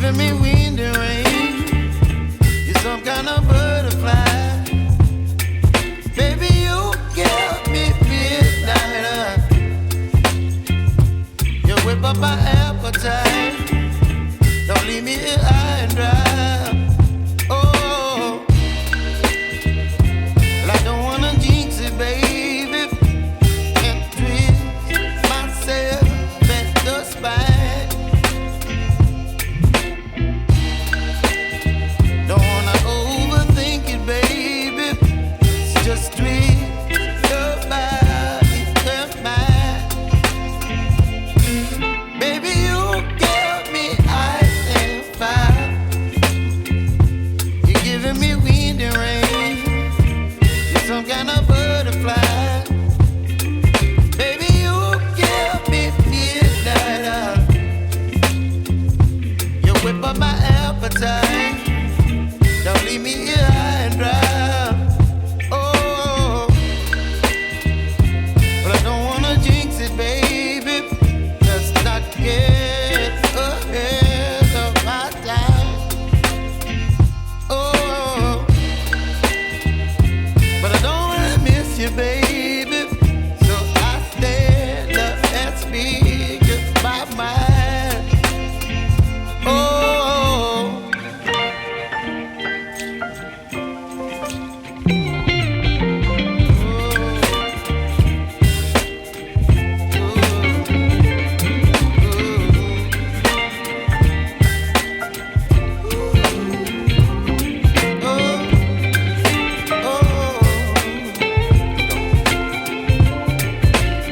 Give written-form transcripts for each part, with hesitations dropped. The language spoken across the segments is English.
giving me wind and rain. You're some kind of butterfly. Baby, you give me midnight. You whip up my appetite. Don't leave me here high and dry. Oh, well, I don't wanna jinx it, baby, and twist myself at the spine. Don't wanna overthink it, baby. It's just twist your body and mine. Baby, you give me ice and fire. You're giving me wind and rain. You're some kind of butterfly. Baby, you give me midnight. You whip up my appetite. Don't leave me here high and dry. Oh, but I don't wanna jinx it, baby. Let's not get ahead of my time. Oh, but I don't wanna miss you, baby. So I stand up and speak my mind. Oh.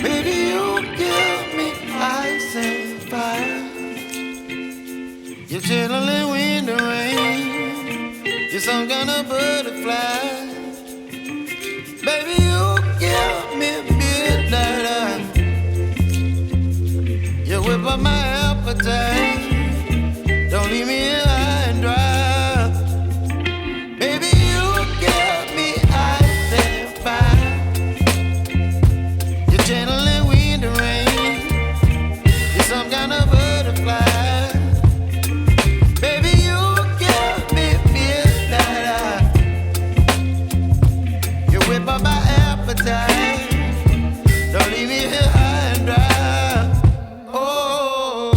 Baby, you give me ice and fire. You're chilling wind and rain. You're some kind of butterfly. Baby, you give me midnight. You whip up my appetite. Don't leave me here high and dry. Baby, you give me ice and fire. You're channeling wind and rain. You're some kind of butterfly. Baby, you give me midnight. You whip up my appetite. Don't leave me here high and dry. Oh.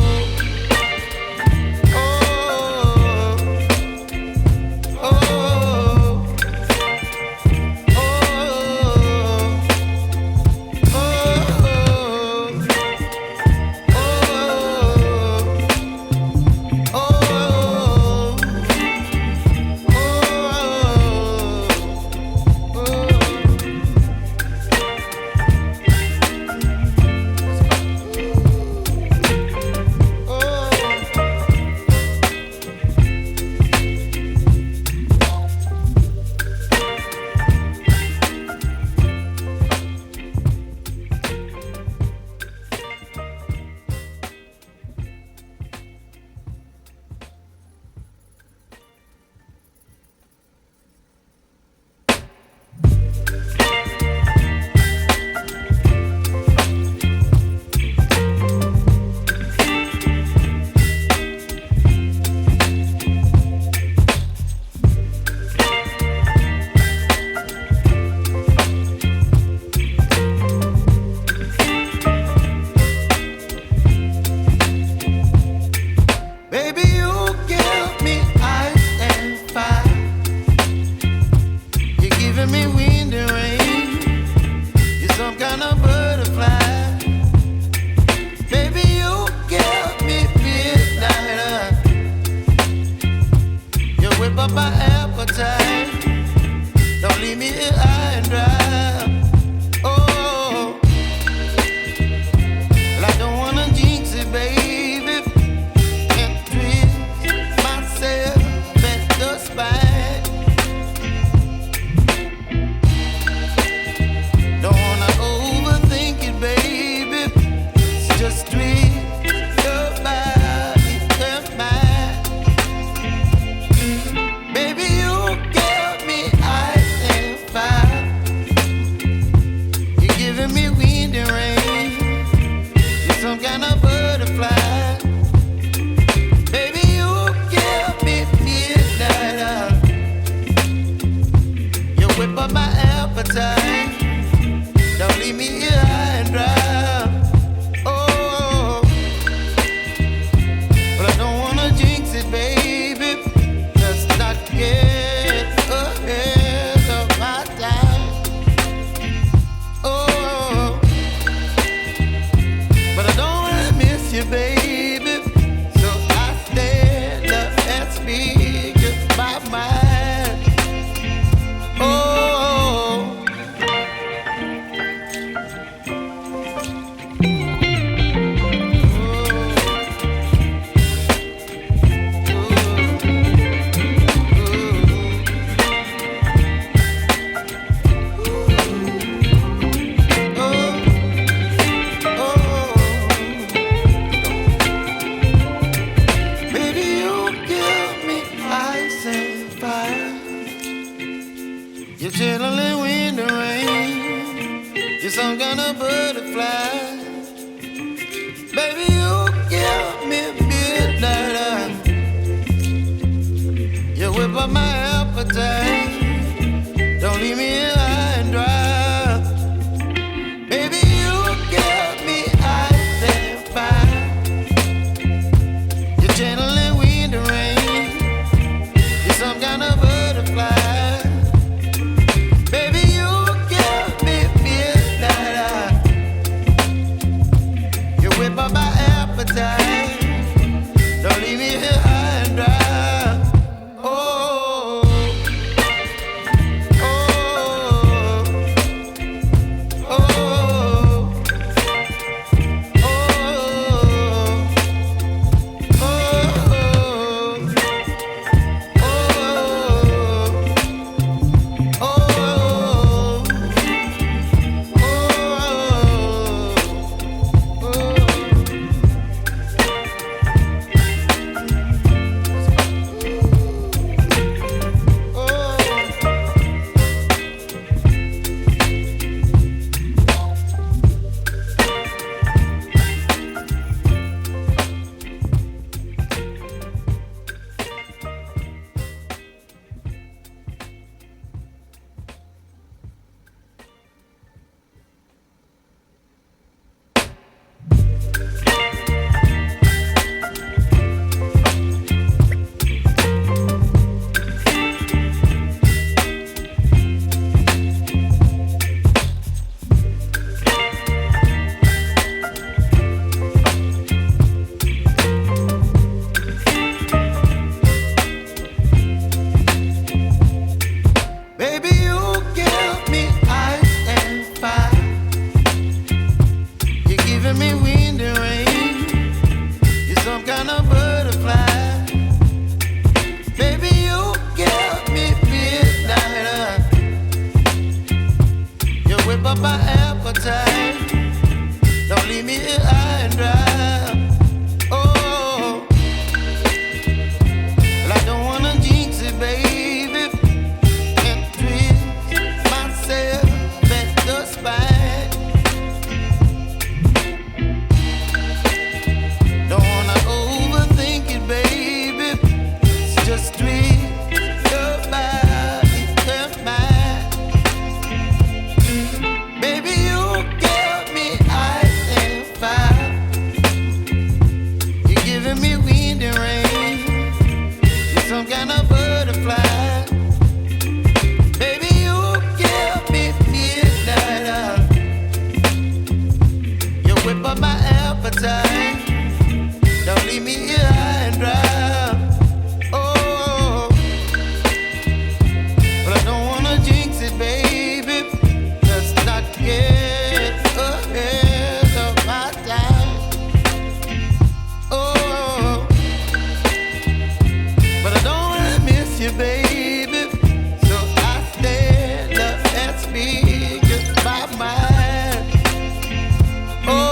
me here high and dry. Oh, oh, oh, oh, baby, you give me ice and fire. You're giving me wind and rain. You're some kind of butterfly. Baby, you give me midnight. You whip up my appetite. Don't leave me here high and dry. Oh, well, I don't wanna jinx it, baby. Don't leave me here high and dry. Oh, but I don't wanna jinx it, baby. Let's not get ahead of my time. Oh, but I don't wanna miss you, baby. So I stand up and speak my mind. Oh.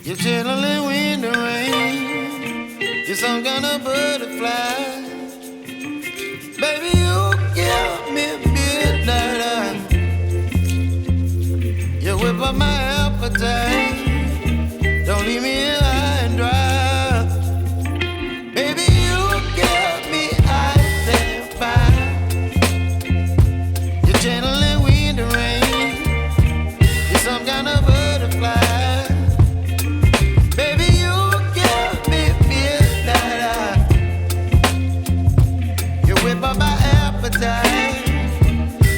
You're chilling wind and rain. You're some kind of butterfly. Baby, you give me midnight. You whip up my appetite. Don't leave me here high and dry. Baby, you give me ice and fire. You're channeling wind and rain. You're some kind of butterfly.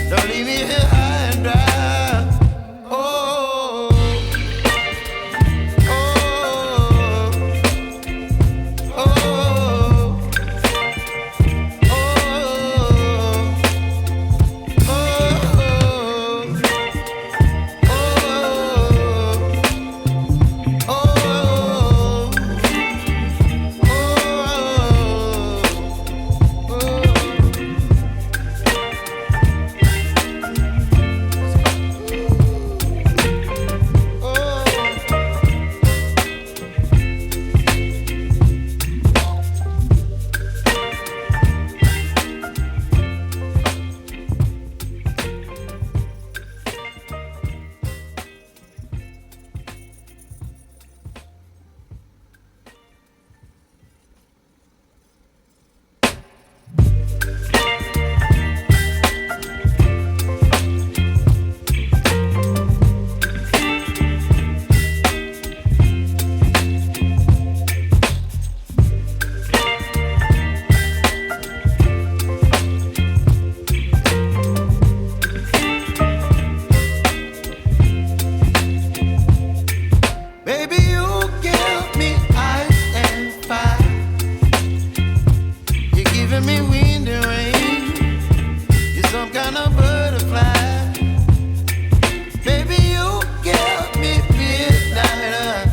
Don't leave me here high and dry. Oh, oh, give me wind and rain. You're some kind of butterfly. Baby, you give me midnight.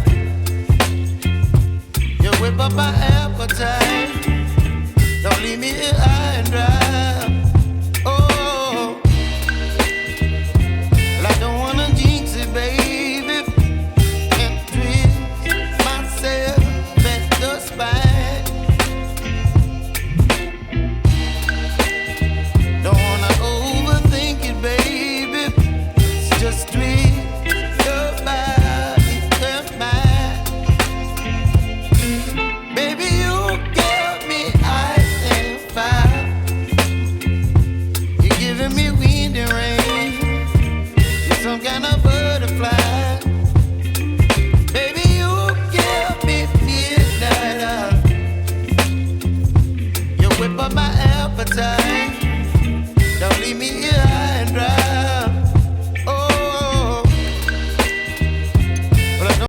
You whip up my appetite. Don't leave me here high and dry.